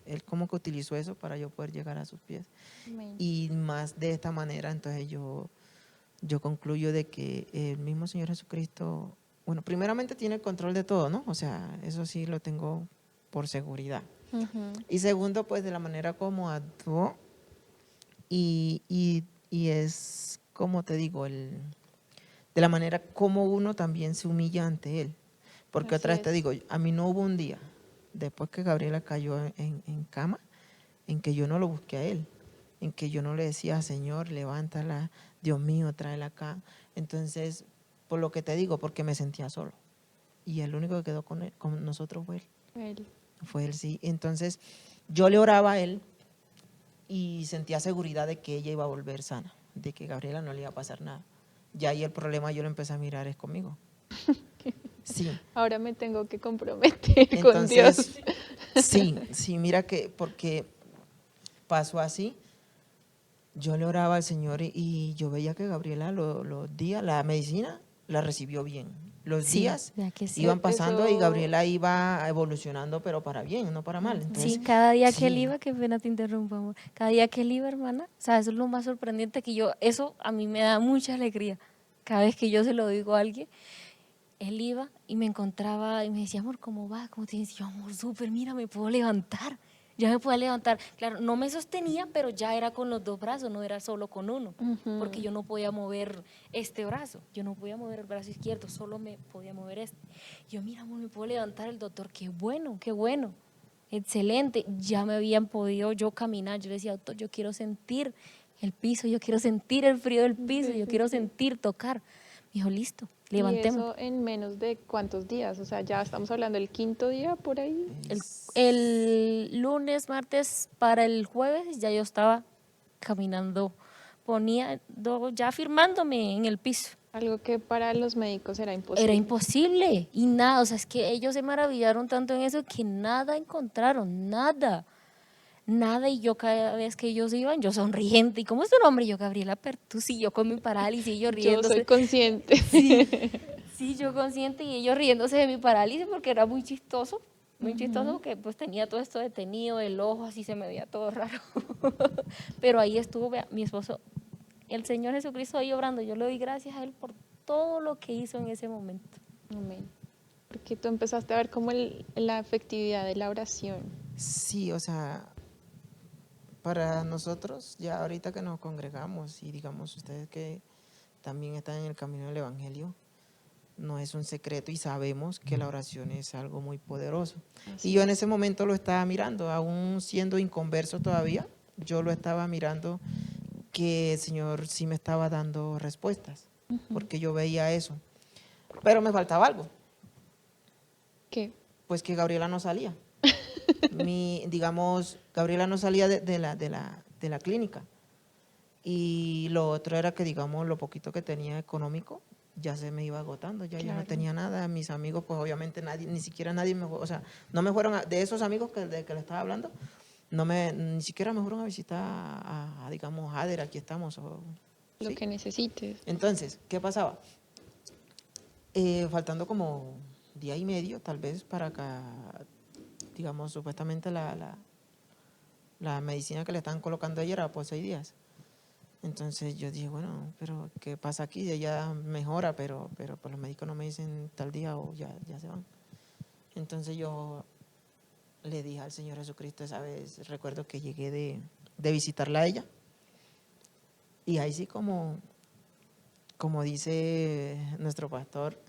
él como que utilizó eso para yo poder llegar a sus pies. Amén. Y más de esta manera, entonces yo concluyo de que el mismo Señor Jesucristo, bueno, primeramente tiene el control de todo, ¿no? O sea, eso sí lo tengo por seguridad. Ujú. Y segundo, pues de la manera como actuó y es, como te digo, de la manera como uno también se humilla ante Él. Porque Así otra vez te es. digo, a mí no hubo un día, después que Gabriela cayó en cama, en que yo no lo busqué a Él, en que yo no le decía, Señor, levántala, Dios mío, tráela acá. Entonces, por lo que te digo, porque me sentía solo. Y el único que quedó con nosotros fue Él. Él. Fue Él, sí. Entonces, yo le oraba a Él y sentía seguridad de que ella iba a volver sana, de que Gabriela no le iba a pasar nada. Ya ahí el problema yo lo empecé a mirar es conmigo. Sí. Ahora me tengo que comprometer con Entonces, Dios. sí, mira que porque pasó así, yo le oraba al Señor y yo veía que Gabriela los días, la medicina la recibió bien. Los Sí, días vea que sí. iban pasando y Eso. Gabriela iba evolucionando, pero para bien, no para mal. Ujú. Sí, Entonces, cada día que él sí, iba, qué pena te interrumpa, amor. Cada día que él iba, hermana, o sea, eso es lo más sorprendente que yo, eso a mí me da mucha alegría. Cada vez que yo se lo digo a alguien, él iba y me encontraba y me decía, amor, ¿cómo va? ¿Cómo tienes? Y yo, amor, súper, mira, me puedo levantar. Ya me puedo levantar. Claro, no me sostenía, pero ya era con los dos brazos, no era solo con uno, porque Ujú. yo no podía mover este brazo, yo no podía mover el brazo izquierdo, solo me podía mover este. Yo, mira, amor, me puedo levantar. El doctor, qué bueno, qué bueno. Excelente, ya me habían podido yo caminar. Yo le decía, doctor, yo quiero sentir el piso, yo quiero sentir el frío del piso, Sí, yo sí, quiero sí. sentir, tocar. Me dijo, listo, Y levantemos. eso en menos de cuántos días. O sea, ya estamos hablando del quinto día por ahí. El, es- el lunes, martes, para el jueves ya yo estaba caminando, ya firmándome en el piso. Algo que para los médicos era Era imposible. imposible y nada, o sea, es que ellos se maravillaron tanto en eso que nada encontraron, nada. Nada, y yo cada vez que ellos iban, yo sonriente. ¿Y cómo es tu nombre? Yo, Gabriela Pertusi, yo con mi parálisis, y ellos Yo soy riéndose. consciente. Sí, sí, yo consciente, y ellos riéndose de mi parálisis porque era muy chistoso Ujú. porque pues tenía todo esto detenido, el ojo así se me veía todo raro. Pero ahí estuvo, vea, mi esposo, el Señor Jesucristo ahí obrando. Yo le doy gracias a Él por todo lo que hizo en ese momento. Amén. Porque tú empezaste a ver como la efectividad de la oración. sí, o sea, para nosotros, ya ahorita que nos congregamos y digamos ustedes que también están en el camino del Evangelio, no es un secreto y sabemos que la oración es algo muy poderoso. Y Así yo en es. ese momento lo estaba mirando, aún siendo inconverso todavía, yo lo estaba mirando que el Señor sí me estaba dando respuestas, Ujú. porque yo veía eso. Pero me faltaba algo, ¿Qué? pues que Gabriela no salía. Digamos, Gabriela no salía de la clínica. Y lo otro era que, digamos, lo poquito que tenía económico ya se me iba agotando, ya yo no Claro. tenía nada. Mis amigos, pues obviamente nadie, ni siquiera nadie o sea, no me fueron, de esos amigos de que le estaba hablando, ni siquiera me fueron a visitar digamos, Jader, aquí estamos. Lo ¿Sí? que necesites. Entonces, ¿qué pasaba? Faltando como día y medio, tal vez, para que, digamos, supuestamente la medicina que le estaban colocando ayer era por 6 días. Entonces yo dije, bueno, pero ¿qué pasa aquí? Ella mejora, pero pues los médicos no me dicen tal día o ya se van. Entonces yo le dije al Señor Jesucristo esa vez, recuerdo que llegué de visitarla a ella, y ahí sí como dice nuestro pastor,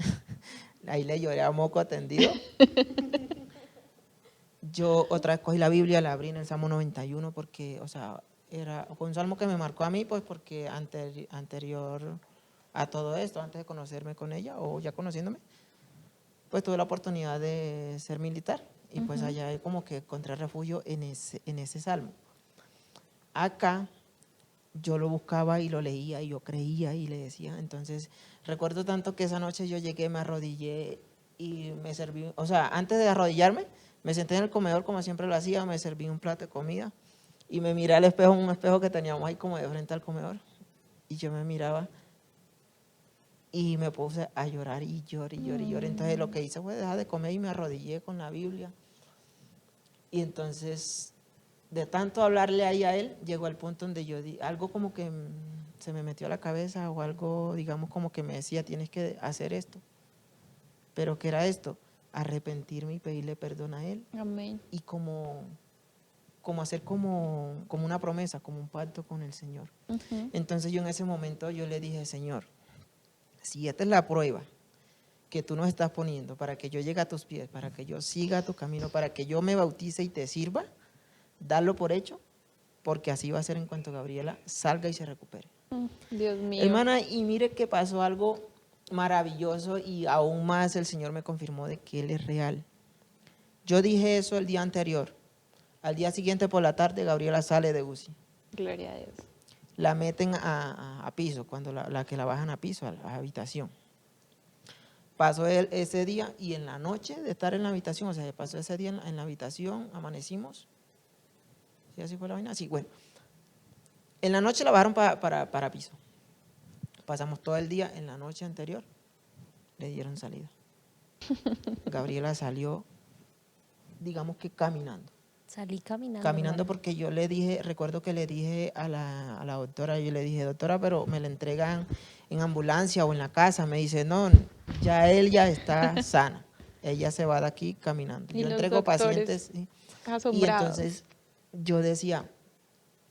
ahí le lloré a moco atendido. Yo otra vez cogí la Biblia, la abrí en el Salmo 91 porque, o sea, fue un salmo que me marcó a mí, pues porque anterior a todo esto, antes de conocerme con ella o ya conociéndome, pues tuve la oportunidad de ser militar y pues allá como que encontré refugio en ese salmo. Acá yo lo buscaba y lo leía y yo creía y le decía. Entonces recuerdo tanto que esa noche yo llegué, me arrodillé y me serví, o sea, antes de arrodillarme, me senté en el comedor como siempre lo hacía, me serví un plato de comida y me miré al espejo, un espejo que teníamos ahí como de frente al comedor, y yo me miraba y me puse a llorar y lloré y lloré y lloré. Entonces lo que hice fue dejar de comer y me arrodillé con la Biblia. Y entonces, de tanto hablarle ahí a él, llegó al punto donde yo algo como que se me metió a la cabeza o algo, digamos, como que me decía, tienes que hacer esto. Pero ¿qué era esto? Arrepentirme y pedirle perdón a él. Amén. Y como hacer como una promesa, como un pacto con el Señor. Entonces yo en ese momento yo le dije, Señor, si esta es la prueba que tú nos estás poniendo para que yo llegue a tus pies, para que yo siga tu camino, para que yo me bautice y te sirva, dalo por hecho, porque así va a ser en cuanto Gabriela salga y se recupere. Dios mío. Hermana, y mire que pasó algo maravilloso y aún más el Señor me confirmó de que Él es real. Yo dije eso el día anterior. Al día siguiente por la tarde Gabriela sale de UCI. Gloria a Dios. La meten a piso, cuando la que la bajan a piso, a la habitación. Pasó ese día y en la noche de estar en la habitación, o sea, pasó ese día en la habitación, amanecimos. ¿Sí así fue la vaina? Sí, bueno. En la noche la bajaron para piso. Pasamos todo el día, en la noche anterior le dieron salida. Gabriela salió, digamos que caminando. Salí caminando. Caminando hermana. porque yo le dije, recuerdo que le dije a la doctora, yo le dije, doctora, pero me la entregan en ambulancia o en la casa. Me dice, no, ya ella está sana. Ella se va de aquí caminando. Y Yo los entrego doctores pacientes y asombrados. entonces yo decía,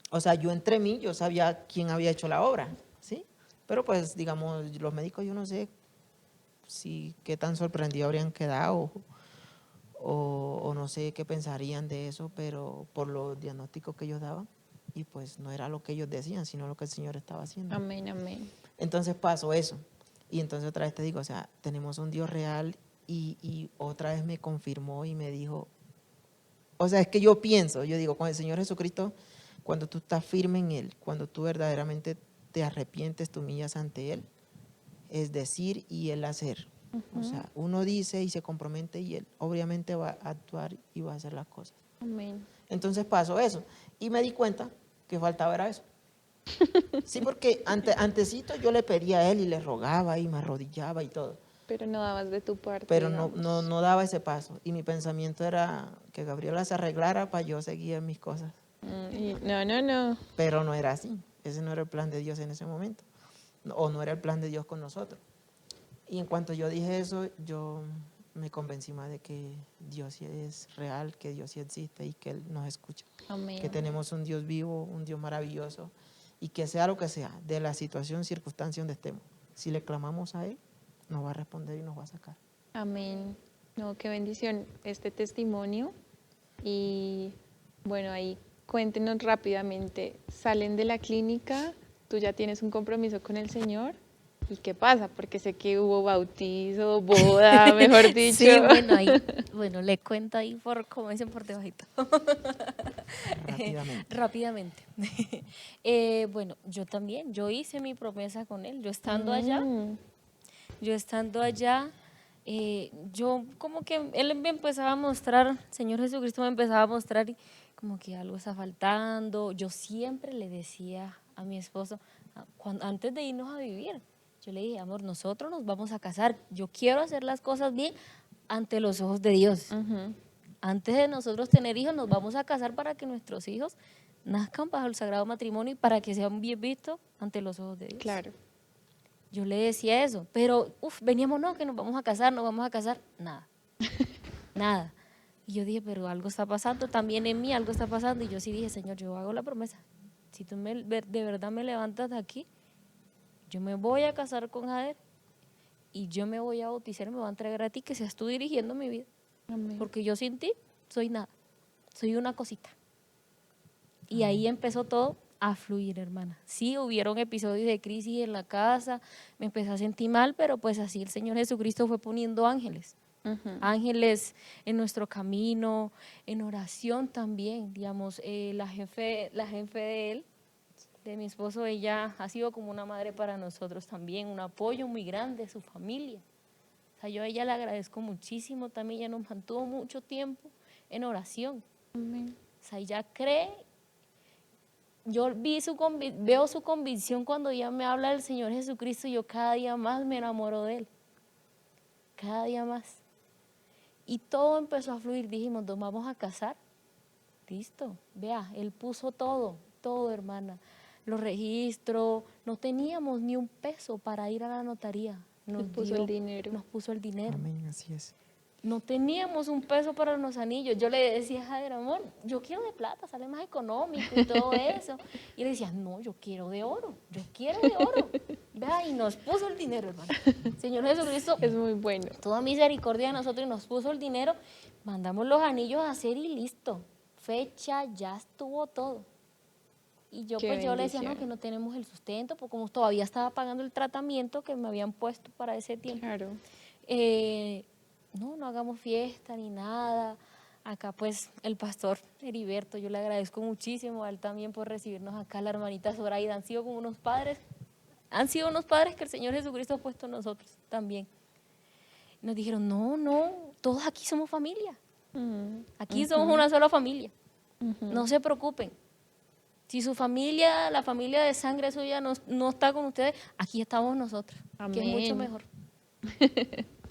o sea, yo entre mí, yo sabía quién había hecho la obra, ¿sí? Pero pues, digamos, los médicos yo no sé si qué tan sorprendidos habrían quedado o no sé qué pensarían de eso, pero por los diagnósticos que ellos daban, y pues no era lo que ellos decían, sino lo que el Señor estaba haciendo. Amén, amén. Entonces pasó eso. Y entonces otra vez te digo, o sea, tenemos un Dios real y otra vez me confirmó y me dijo, o sea, es que yo pienso, yo digo, con el Señor Jesucristo, cuando tú estás firme en Él, cuando tú verdaderamente te arrepientes, te humillas ante Él, es decir y el hacer. O sea, uno dice y se compromete y Él obviamente va a actuar y va a hacer las cosas. Amén. Entonces pasó eso y me di cuenta que faltaba era eso. Sí, porque antesito yo le pedía a Él y le rogaba y me arrodillaba y todo, Pero no dabas de tu parte, pero digamos. no daba ese paso. Y mi pensamiento era que Gabriela se arreglara para yo seguir en mis cosas. No. Pero no era así. Ese no era el plan de Dios en ese momento. O no era el plan de Dios con nosotros. Y en cuanto yo dije eso, yo me convencí más de que Dios sí es real, que Dios sí existe y que Él nos escucha. Amén. Que tenemos un Dios vivo, un Dios maravilloso, y que sea lo que sea, de la situación, circunstancia donde estemos, si le clamamos a Él, nos va a responder y nos va a sacar. Amén. No, qué bendición este testimonio. Y bueno, ahí cuéntenos rápidamente, salen de la clínica, tú ya tienes un compromiso con el Señor. ¿Y qué pasa? Porque sé que hubo bautizo, boda, mejor dicho. Sí, bueno, le cuento ahí como dicen, por debajito. Rápidamente. Rápidamente. Bueno, yo hice mi promesa con él, yo estando allá, yo como que él me empezaba a mostrar, Señor Jesucristo me empezaba a mostrar y como que algo está faltando. Yo siempre le decía a mi esposo, antes de irnos a vivir, Yo le dije, amor, nosotros nos vamos a casar. Yo quiero hacer las cosas bien ante los ojos de Dios. Antes de nosotros tener hijos, nos vamos a casar para que nuestros hijos nazcan bajo el sagrado matrimonio y para que sean bien vistos ante los ojos de Dios. Claro. Yo le decía eso, pero veníamos, no, que nos vamos a casar, nada, nada. Y yo dije, pero algo está pasando, también en mí algo está pasando. Y yo sí dije, Señor, yo hago la promesa. Si tú de verdad me levantas de aquí, yo me voy a casar con Jader y yo me voy a bautizar y me voy a entregar a ti, que seas tú dirigiendo mi vida. Amén. Porque yo sin ti soy nada, soy una cosita. Y ahí empezó todo a fluir, hermana. Sí, hubieron episodios de crisis en la casa, me empecé a sentir mal, pero pues así el Señor Jesucristo fue poniendo ángeles. Ángeles en nuestro camino, en oración también, digamos, la jefe de él, de mi esposo, ella ha sido como una madre para nosotros también, un apoyo muy grande, su familia. O sea, yo a ella le agradezco muchísimo también, ella nos mantuvo mucho tiempo en oración. Amén. O sea, ella cree, yo veo su convicción cuando ella me habla del Señor Jesucristo y yo cada día más me enamoro de Él, cada día más. Y todo empezó a fluir, dijimos, nos vamos a casar, listo, vea, Él puso todo, hermana, los registros, no teníamos ni un peso para ir a la notaría. Nos puso el dinero. Nos puso el dinero. Amén, así es. No teníamos un peso para los anillos. Yo le decía a Jader, amor, yo quiero de plata, sale más económico y todo eso. Y le decía, no, yo quiero de oro, yo quiero de oro. Vea, y nos puso el dinero, hermano. Señor Jesucristo Es muy bueno. toda misericordia de nosotros y nos puso el dinero, mandamos los anillos a hacer y listo. Fecha, ya estuvo todo. Y yo Qué pues yo le decía, no, bendición. que no tenemos el sustento, porque como todavía estaba pagando el tratamiento que me habían puesto para ese tiempo. Claro. No hagamos fiesta ni nada. Acá pues el pastor Heriberto, yo le agradezco muchísimo a él también por recibirnos acá, la hermanita Zoraida, han sido unos padres que el Señor Jesucristo ha puesto en nosotros también. Nos dijeron, no, todos aquí somos familia, aquí somos una sola familia, no se preocupen. Si su familia, la familia de sangre suya no está con ustedes, aquí estamos nosotros, que es mucho Amén. mejor.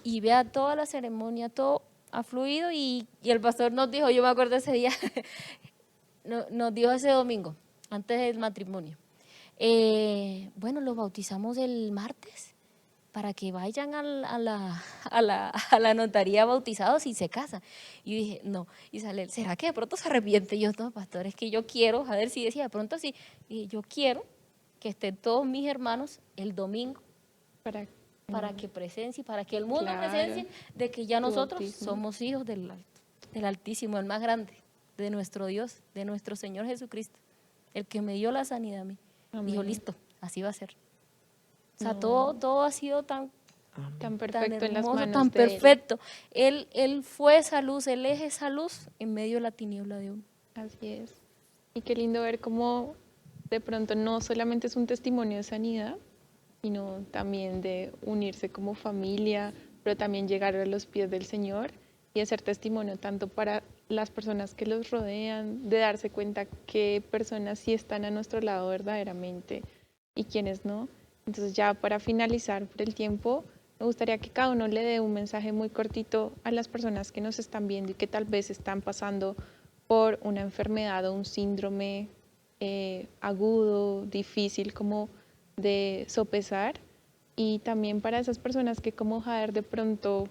Y vea toda la ceremonia, todo ha fluido y el pastor nos dijo, yo me acuerdo ese día, nos dijo ese domingo, antes del matrimonio, bueno, los bautizamos el martes para que vayan a la notaría bautizados y se casan. Y dije, no, y sale, ¿será que de pronto se arrepiente? Y yo, no, pastor, es que yo quiero, a ver si decía, de pronto sí, y yo quiero que estén todos mis hermanos el domingo para que presencie, para que el mundo Claro. presencie de que ya Tu nosotros bautismo. somos hijos del Altísimo, el más grande, de nuestro Dios, de nuestro Señor Jesucristo, el que me dio la sanidad a mí. Amén. Dijo, listo, así va a ser. O sea, No. todo ha sido tan Tan tan perfecto en las hermoso, manos tan de Él. perfecto. Él fue esa luz, Él es esa luz en medio de la tiniebla de uno. Así es. Y qué lindo ver cómo de pronto no solamente es un testimonio de sanidad, sino también de unirse como familia, pero también llegar a los pies del Señor y hacer testimonio tanto para las personas que los rodean, de darse cuenta qué personas sí están a nuestro lado verdaderamente y quiénes no. Entonces ya para finalizar por el tiempo, me gustaría que cada uno le dé un mensaje muy cortito a las personas que nos están viendo y que tal vez están pasando por una enfermedad o un síndrome agudo, difícil como de sopesar, y también para esas personas que como Jader de pronto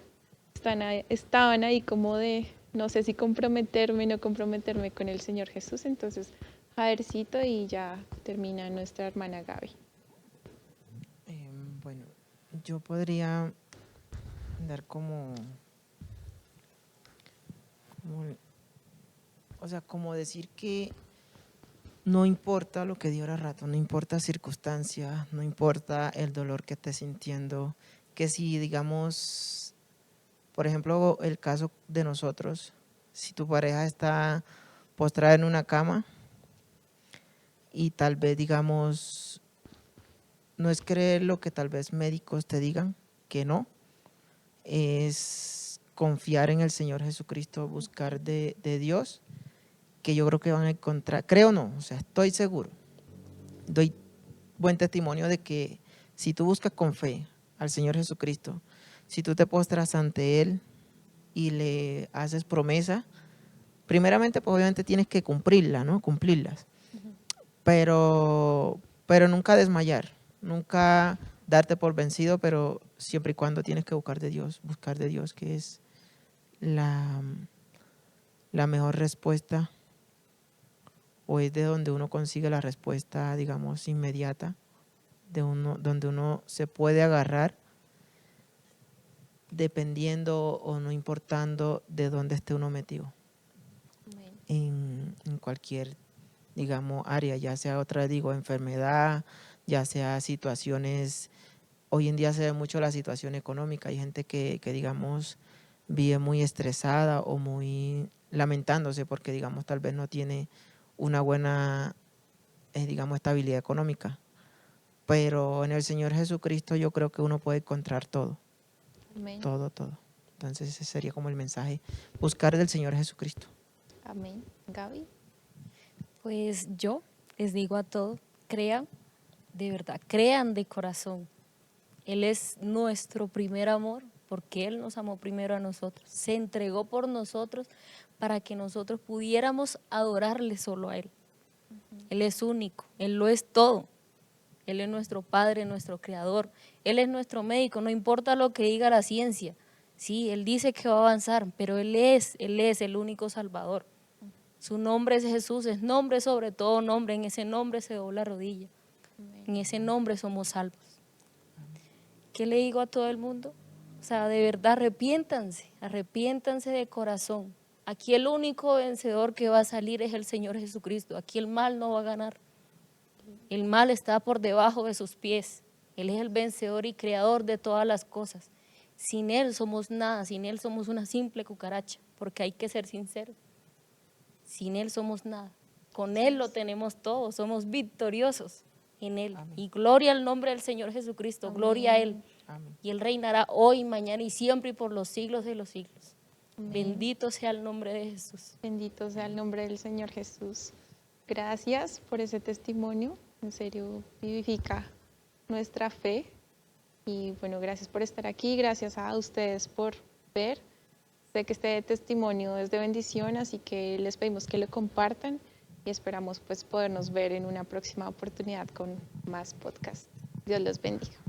estaban ahí como de no sé si comprometerme o no comprometerme con el Señor Jesús. Entonces, Jadercito, y ya termina nuestra hermana Gaby. Bueno, yo podría dar como decir que no importa lo que diga rato, no importa circunstancia, no importa el dolor que estés sintiendo, que si digamos, por ejemplo, el caso de nosotros, si tu pareja está postrada en una cama y tal vez digamos, no es creer lo que tal vez médicos te digan, que no, es confiar en el Señor Jesucristo, buscar de Dios, que yo creo que van a encontrar, creo no, o sea, estoy seguro, doy buen testimonio de que si tú buscas con fe al Señor Jesucristo, si tú te postras ante Él y le haces promesa, primeramente pues obviamente tienes que cumplirla, ¿no? Cumplirlas. Pero nunca desmayar, nunca darte por vencido, pero siempre y cuando tienes que buscar de Dios, que es la mejor respuesta, o es de donde uno consigue la respuesta, digamos, inmediata, donde uno se puede agarrar dependiendo o no importando de dónde esté uno metido en cualquier, digamos, área, ya sea enfermedad, ya sea situaciones. Hoy en día se ve mucho la situación económica. Hay gente que digamos, vive muy estresada o muy lamentándose porque, digamos, tal vez no tiene una buena, digamos, estabilidad económica. Pero en el Señor Jesucristo yo creo que uno puede encontrar todo. Amén. Todo. Entonces ese sería como el mensaje, buscar del Señor Jesucristo. Amén. Gaby. Pues yo les digo a todos, crean de verdad, crean de corazón. Él es nuestro primer amor porque Él nos amó primero a nosotros. Se entregó por nosotros para que nosotros pudiéramos adorarle solo a Él. Él es único, Él lo es todo. Él es nuestro Padre, nuestro Creador. Él es nuestro médico, no importa lo que diga la ciencia. Sí, Él dice que va a avanzar, pero Él es el único Salvador. Su nombre es Jesús, es nombre sobre todo nombre. En ese nombre se dobla rodilla. En ese nombre somos salvos. ¿Qué le digo a todo el mundo? O sea, de verdad, arrepiéntanse de corazón. Aquí el único vencedor que va a salir es el Señor Jesucristo. Aquí el mal no va a ganar. El mal está por debajo de sus pies. Él es el vencedor y creador de todas las cosas. Sin Él somos nada, sin Él somos una simple cucaracha, porque hay que ser sinceros. Sin Él somos nada. Con Él lo tenemos todo, somos victoriosos en Él. Amén. Y gloria al nombre del Señor Jesucristo, Amén. gloria a Él. Amén. Y Él reinará hoy, mañana y siempre y por los siglos de los siglos. Amén. Bendito sea el nombre de Jesús. Bendito sea el nombre del Señor Jesús. Gracias por ese testimonio. En serio, vivifica nuestra fe. Y bueno, gracias por estar aquí. Gracias a ustedes por ver. Sé que este testimonio es de bendición, así que les pedimos que lo compartan y esperamos pues podernos ver en una próxima oportunidad con más podcast. Dios los bendiga.